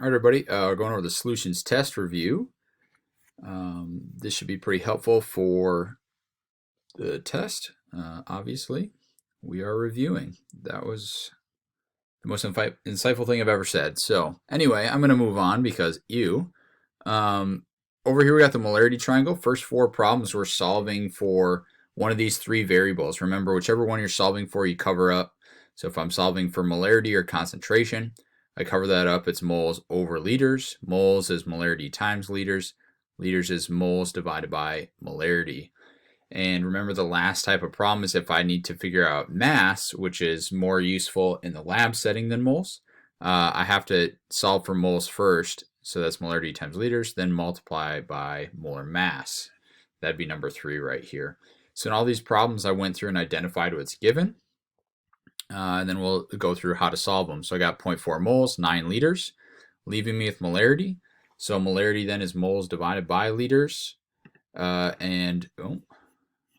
All right, everybody, we're going over the solutions test review. This should be pretty helpful for the test. Obviously, we are reviewing. That was the most insightful thing I've ever said. So anyway, I'm going to move on because um, over here we got the molarity triangle. First four problems we're solving for one of these three variables. Remember, whichever one you're solving for, you cover up. So if I'm solving for molarity or concentration, I cover that up. It's moles over liters. Moles is molarity times liters. Liters is moles divided by molarity. And remember, the last type of problem is if I need to figure out mass, which is more useful in the lab setting than moles. I have to solve for moles first. So that's molarity times liters, then multiply by molar mass. That'd be number 3 right here. So in all these problems, I went through and identified what's given. And then we'll go through how to solve them. So I got 0.4 moles, 9 liters, leaving me with molarity. So molarity then is moles divided by liters. When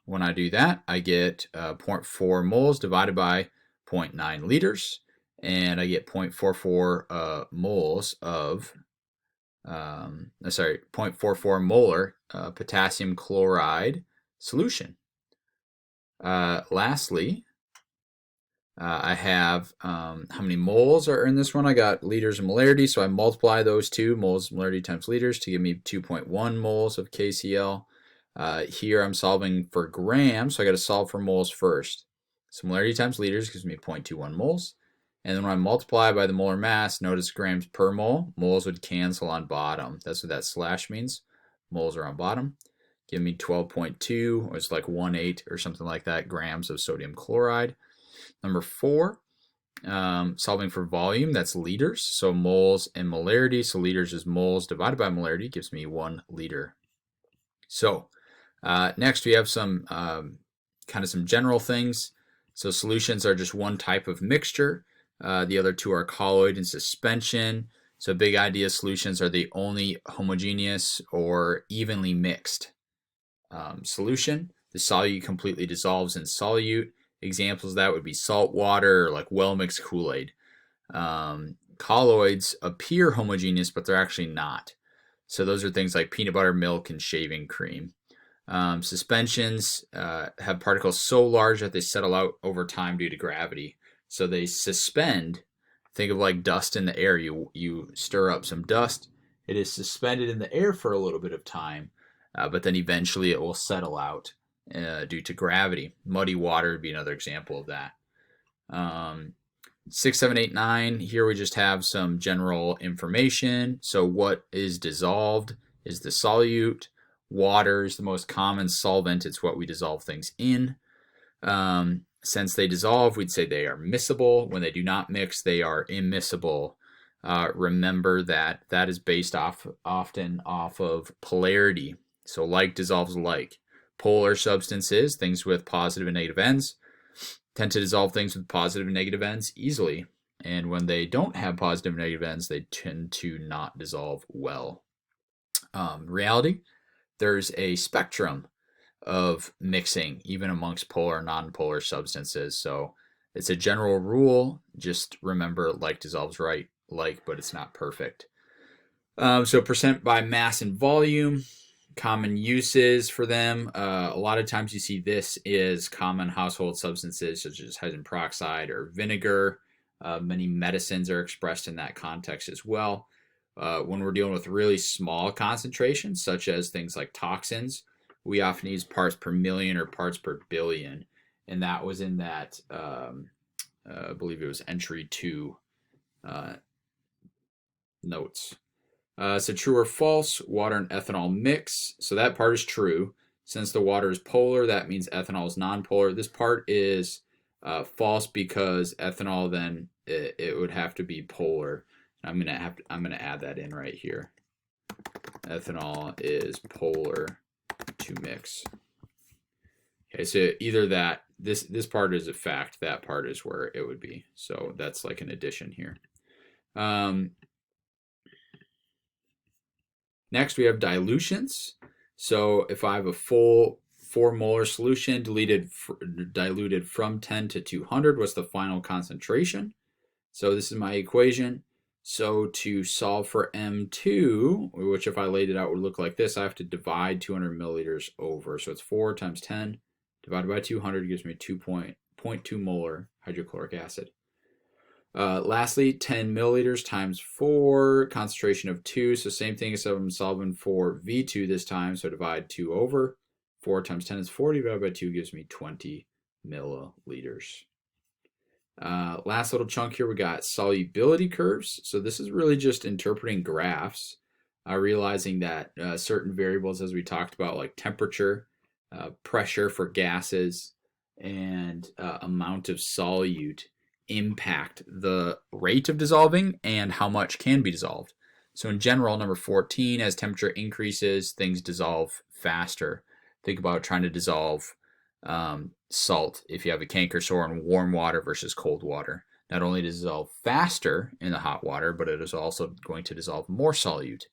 I do that, I get 0.4 moles divided by 0.9 liters. And I get 0.44 moles of, 0.44 molar potassium chloride solution. Lastly, I have how many moles are in this one. I got liters and molarity, so I multiply those two, moles molarity times liters, to give me 2.1 moles of KCl. Here I'm solving for grams, so I got to solve for moles first. So molarity times liters gives me 0.21 moles. And then when I multiply by the molar mass, notice grams per mole, moles would cancel on bottom. That's what that slash means. Moles are on bottom. Give me 12.2, or it's like 1/8 or something like that, grams of sodium chloride. Number 4, solving for volume, that's liters. So moles and molarity. So liters is moles divided by molarity, gives me 1 liter. So next we have some kind of some general things. So solutions are just one type of mixture. The other two are colloid and suspension. So big idea solutions are the only homogeneous or evenly mixed solution. The solute completely dissolves in solute. Examples of that would be salt water or like well-mixed Kool-Aid. Colloids appear homogeneous, but they're actually not. So those are things like peanut butter, milk, and shaving cream. Suspensions have particles so large that they settle out over time due to gravity. So they suspend. Think of like dust in the air. You stir up some dust. It is suspended in the air for a little bit of time, but then eventually it will settle out due to gravity. Muddy water would be another example of that. 6, 7, 8, 9. Here we just have some general information. So what is dissolved is the solute. Water is the most common solvent. It's what we dissolve things in. Since they dissolve, we'd say they are miscible. When they do not mix, they are immiscible. Remember that that is based often off of polarity. So like dissolves like. Polar substances, things with positive and negative ends, tend to dissolve things with positive and negative ends easily. And when they don't have positive and negative ends, they tend to not dissolve well. Reality, there's a spectrum of mixing, even amongst polar and non-polar substances. So it's a general rule. Just remember, like dissolves like, but it's not perfect. So percent by mass and volume. Common uses for them. A lot of times you see this is common household substances such as hydrogen peroxide or vinegar. Many medicines are expressed in that context as well. When we're dealing with really small concentrations, such as things like toxins, we often use parts per million or parts per billion. And that was in that, I believe it was entry 2 notes. So true or false, water and ethanol mix. So that part is true. Since the water is polar, that means ethanol is nonpolar. This part is false because ethanol then it would have to be polar. I'm gonna add that in right here. Ethanol is polar to mix. Okay, so either that this part is a fact, that part is where it would be. So that's like an addition here. Next, we have dilutions. So if I have a full 4 molar solution diluted from 10 to 200, what's the final concentration? So this is my equation. So to solve for M2, which if I laid it out would look like this, I have to divide 200 milliliters over. So it's 4 times 10 divided by 200 gives me 2.2 molar hydrochloric acid. Lastly, 10 milliliters times 4, concentration of 2. So same thing as I'm solving for V2 this time. So divide 2 over. 4 times 10 is 40 divided by 2 gives me 20 milliliters. Last little chunk here, we got solubility curves. So this is really just interpreting graphs, realizing that certain variables, as we talked about, like temperature, pressure for gases, and amount of solute impact the rate of dissolving and how much can be dissolved. So in general, number 14, as temperature increases, things dissolve faster. Think about trying to dissolve salt if you have a canker sore in warm water versus cold water. Not only does it dissolve faster in the hot water, but it is also going to dissolve more solute.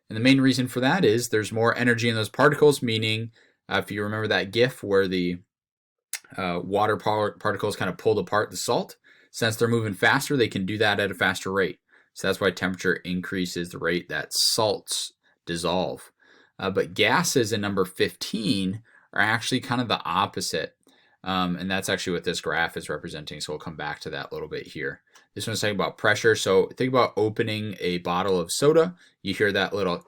And the main reason for that is there's more energy in those particles, meaning if you remember that GIF where the water particles kind of pulled apart the salt, since they're moving faster, they can do that at a faster rate. So that's why temperature increases the rate that salts dissolve. But gases in number 15 are actually kind of the opposite. And that's actually what this graph is representing. So we'll come back to that a little bit here. This one's talking about pressure. So think about opening a bottle of soda. You hear that little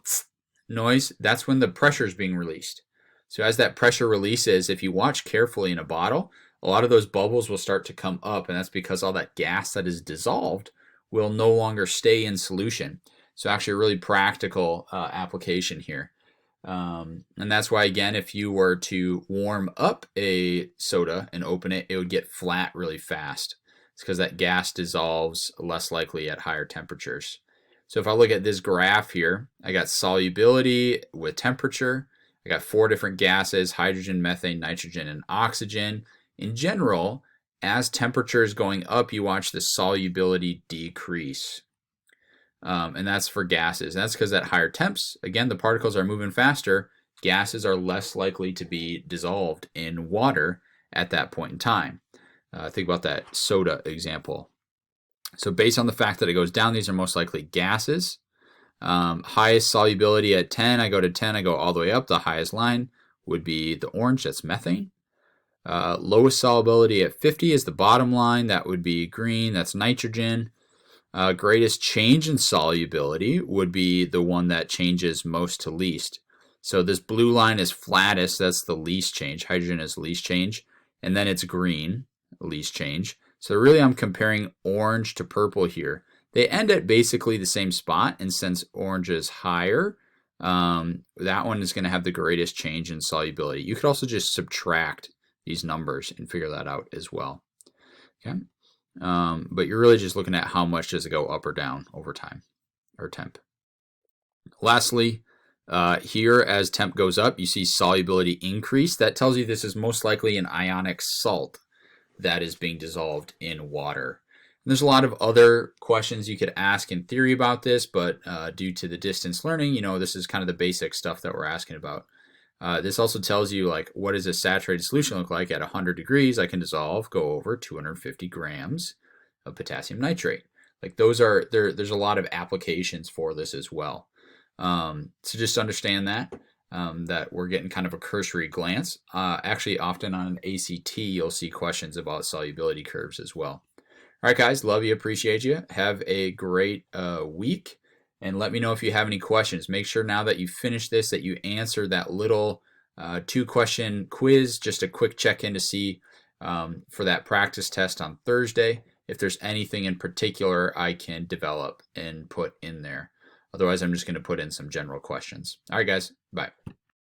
noise. That's when the pressure is being released. So as that pressure releases, if you watch carefully in a bottle, a lot of those bubbles will start to come up. And that's because all that gas that is dissolved will no longer stay in solution. So actually a really practical application here. And that's why, again, if you were to warm up a soda and open it, it would get flat really fast. It's because that gas dissolves less likely at higher temperatures. So if I look at this graph here, I got solubility with temperature. I got 4 different gases: hydrogen, methane, nitrogen, and oxygen. In general, as temperature is going up, you watch the solubility decrease. And that's for gases. And that's because at higher temps, again, the particles are moving faster. Gases are less likely to be dissolved in water at that point in time. Think about that soda example. So based on the fact that it goes down, these are most likely gases. Highest solubility at 10, I go to 10, I go all the way up. The highest line would be the orange, that's methane. Lowest solubility at 50 is the bottom line, that would be green, that's nitrogen. Greatest change in solubility would be the one that changes most to least. So this blue line is flattest, that's the least change. Hydrogen is least change. And then it's green, least change. So really I'm comparing orange to purple here. They end at basically the same spot, and since orange is higher, that one is going to have the greatest change in solubility. You could also just subtract these numbers and figure that out as well. Okay. But you're really just looking at how much does it go up or down over time, or temp. Lastly, here as temp goes up, you see solubility increase. That tells you this is most likely an ionic salt that is being dissolved in water. And there's a lot of other questions you could ask in theory about this, but due to the distance learning, this is kind of the basic stuff that we're asking about. This also tells you, like, what does a saturated solution look like at 100 degrees? I can go over 250 grams of potassium nitrate. Like, there's a lot of applications for this as well. So just understand that we're getting kind of a cursory glance. Actually, often on an ACT, you'll see questions about solubility curves as well. All right, guys, love you, appreciate you. Have a great week. And let me know if you have any questions. Make sure now that you finish this that you answer that little 2-question quiz, just a quick check-in to see for that practice test on Thursday if there's anything in particular I can develop and put in there. Otherwise, I'm just going to put in some general questions. All right, guys, bye.